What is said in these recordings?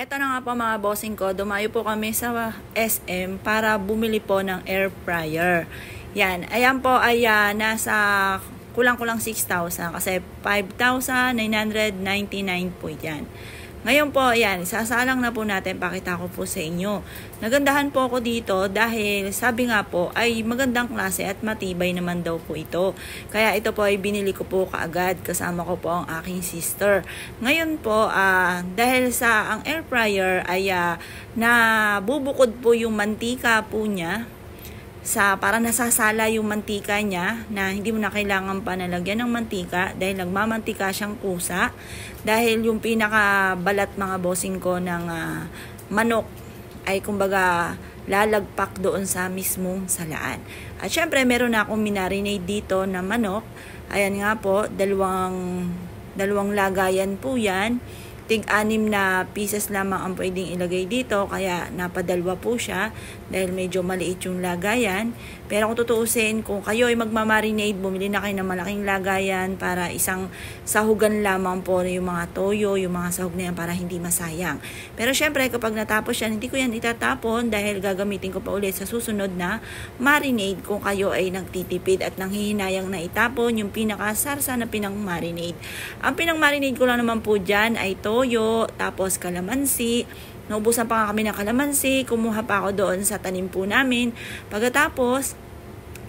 Eto na nga po mga bossing ko, dumayo po kami sa SM para bumili po ng air fryer. Yan, ayan po ay nasa kulang-kulang 6,000 kasi 5,999 po yan. Ngayon po, ayan, sasalang na po natin, pakita ko po sa inyo. Nagandahan po ako dito dahil sabi nga po ay magandang klase at matibay naman daw po ito. Kaya ito po ay binili ko po kaagad, kasama ko po ang aking sister. Ngayon po, dahil sa ang air fryer ay nabubukod po yung mantika po niya, para nasasala yung mantika niya na hindi mo na kailangan pa nalagyan ng mantika dahil nagmamantika siyang kusa dahil yung pinakabalat mga bossing ko ng manok ay kumbaga lalagpak doon sa mismong salaan. At syempre meron na akong minarinade dito na manok. Ayan nga po, dalawang lagayan po yan. Tig-anim na pieces lamang ang pwedeng ilagay dito, kaya napadalwa po siya dahil medyo maliit yung lagayan. Pero kung tutuusin, kung kayo ay magmamarinade, bumili na kayo ng malaking lagayan para isang sahugan lamang po yung mga toyo, yung mga sahog na yan para hindi masayang. Pero syempre kapag natapos yan, hindi ko yan itatapon dahil gagamitin ko pa ulit sa susunod na marinade kung kayo ay nagtitipid at nanghihinayang na itapon yung pinakasarsa na pinang-marinade. Ang pinang-marinade ko lang naman po dyan ay toyo, tapos kalamansi. Naubusan pa nga kami ng kalamansi, kumuha pa ako doon sa tanim po namin. Pagkatapos,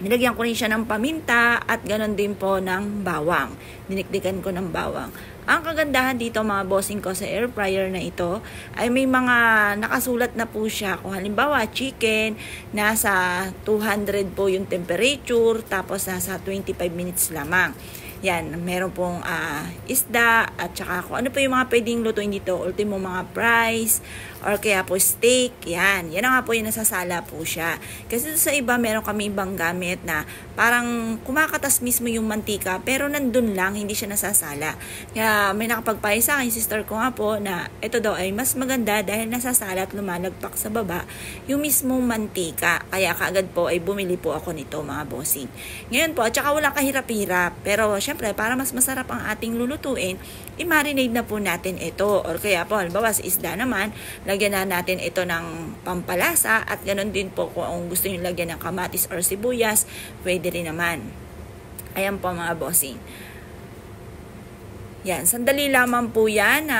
nilagyan ko rin siya ng paminta at ganon din po ng bawang. Dinikdikan ko ng bawang. Ang kagandahan dito mga bossing ko sa air fryer na ito ay may mga nakasulat na po siya. Kung halimbawa chicken, nasa 200 po yung temperature, tapos nasa 25 minutes lamang. Yan, meron pong isda at saka kung ano pa yung mga pwedeng lutuin dito, ultimo mga fries or kaya po steak, yan nga po yung nasasala po siya. Kasi sa iba, meron kami ibang gamit na parang kumakatas mismo yung mantika pero nandun lang, hindi siya nasasala. Kaya may nakapagpayo sa akin, sister ko nga po, na ito daw ay mas maganda dahil nasasala at lumalagpak sa baba yung mismong mantika. Kaya kaagad po ay bumili po ako nito mga bossing. Ngayon po, at saka walang kahirap-hirap, pero syempre, para mas masarap ang ating lulutuin, i-marinate na po natin ito. Or kaya po, halimbawa sa isda naman, lagyan na natin ito ng pampalasa at ganoon din po kung gusto nyo lagyan ng kamatis or sibuyas, pwede rin naman. Ayan po mga bossing. Yan, sandali lamang po yan,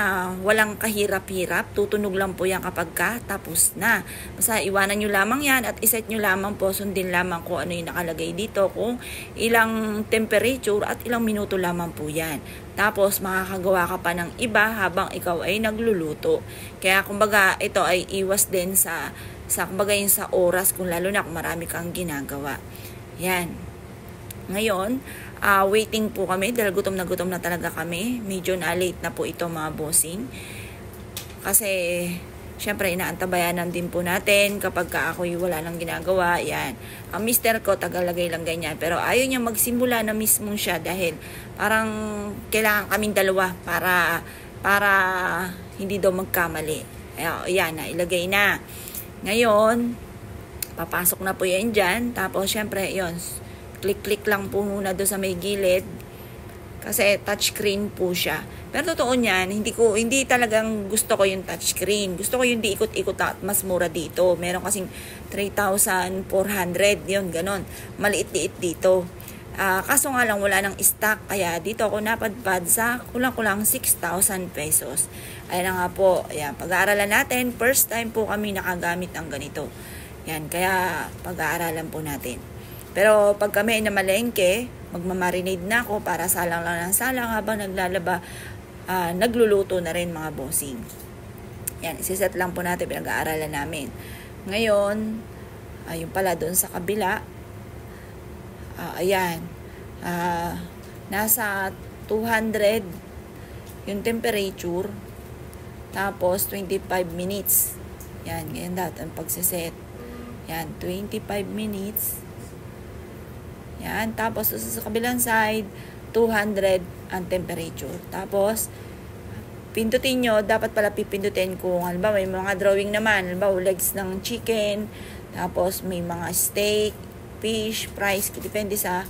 walang kahirap-hirap, tutunog lang po yan kapag tapos na. Basta iwanan nyo lamang yan at iset nyo lamang po, sundin lamang kung ano yung nakalagay dito, kung ilang temperature at ilang minuto lamang po yan. Tapos makakagawa ka pa ng iba habang ikaw ay nagluluto. Kaya kumbaga ito ay iwas din sa kumbaga yung sa oras, kung lalo na kung marami kang ginagawa. Yan. Ngayon, waiting po kami dahil gutom na talaga kami. Medyo na late na po ito mga bossing. Kasi syempre inaantabayanan din po natin kapag ako'y wala nang ginagawa. Yan. Ang mister ko tagalagay lang ganyan. Pero ayaw niya magsimula na mismo siya dahil parang kailangan kaming dalawa para hindi daw magkamali. Ayan na, ilagay na. Ngayon, papasok na po yan dyan. Tapos syempre, yun, click lang po muna doon sa may gilid kasi touchscreen po siya. Pero totoo niyan, hindi talagang gusto ko yung touchscreen. Gusto ko yung di ikot-ikot at mas mura dito. Meron kasing 3,400, yun, ganon. Maliit-liit dito. Kaso nga lang wala ng stock, kaya dito ako napadpad sa kulang-kulang 6,000 pesos. Ayan na nga po, ayan, pag-aaralan natin, first time po kami nakagamit ng ganito. Yan, kaya pag-aaralan po natin. Pero pag kami ay namalengke, magmamarinade na ako para salang lang ng salang habang nagluluto na rin mga bossing. Yan, isiset lang po natin, pinag-aaralan namin. Ngayon, yung pala doon sa kabila, ayan, nasa 200 yung temperature, tapos 25 minutes. Yan, ganyan dapat ang pagsiset. Yan, 25 minutes. Yan, tapos sa kabilang side, 200 ang temperature. Tapos, pindutin nyo, dapat pala pipindutin kung halimbawa may mga drawing naman, halimbawa legs ng chicken, tapos may mga steak, fish, fries, depende sa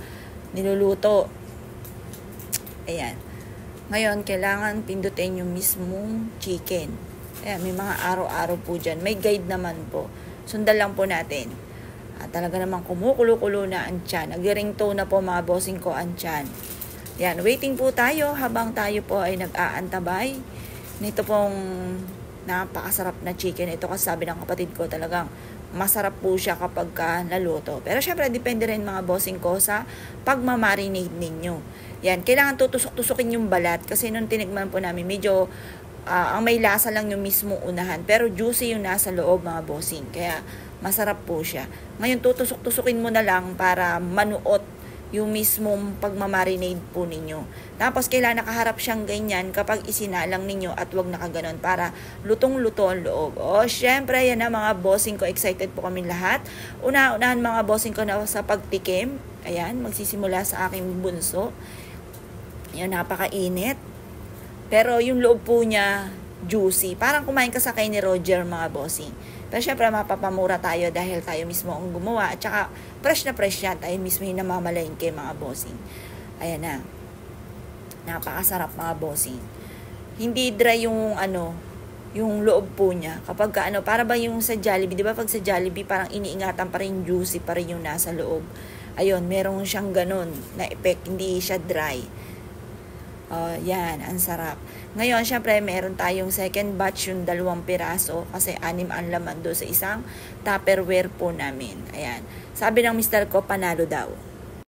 niluluto. Ayan. Ngayon, kailangan pindutin yung mismong chicken. Ayan, may mga araw-araw po dyan. May guide naman po. Sundan lang po natin. Talaga namang kumukulo-kulo na ang tiyan. Nag-ringtone na po mga bossing ko ang tiyan. Yan, waiting po tayo habang tayo po ay nag-aantabay. Nito pong napakasarap na chicken. Ito kasi sabi ng kapatid ko talagang masarap po siya kapag naluto. Pero syempre, depende rin mga bossing ko sa pagmamarinate ninyo. Yan, kailangan tutusok-tusukin yung balat. Kasi nung tinigman po namin, medyo ang may lasa lang yung mismo unahan. Pero juicy yung nasa loob mga bossing. Kaya masarap po siya. Ngayon, tutusok-tusukin mo na lang para manuot yung mismong pagmamarinade po ninyo. Tapos, kailangan nakaharap siyang ganyan kapag isinalang ninyo at wag nakaganon para lutong-luto ang loob. Syempre, yan na mga bossing ko. Excited po kami lahat. Una-unahan mga bossing ko na sa pagtikim. Ayan, magsisimula sa aking bunso. Yan, napakainit. Pero yung loob po niya, juicy. Parang kumain ka sa kay ni Roger mga bossing. Pero syempre, mapapamura tayo dahil tayo mismo ang gumawa. At saka, fresh yan. Tayo mismo yung namamalengke mga bossing. Ayan na. Napakasarap mga bossing. Hindi dry yung yung loob po niya. Kapag para ba yung sa Jollibee, di ba pag sa Jollibee, parang iniingatan pa rin juicy pa rin yung nasa loob. Ayun, merong siyang ganun na effect. Hindi siya dry. Yan, ang sarap. Ngayon, syempre, meron tayong second batch, yung 2 piraso, kasi 6 ang laman doon sa isang Tupperware po namin. Ayan. Sabi ng mister ko, panalo daw.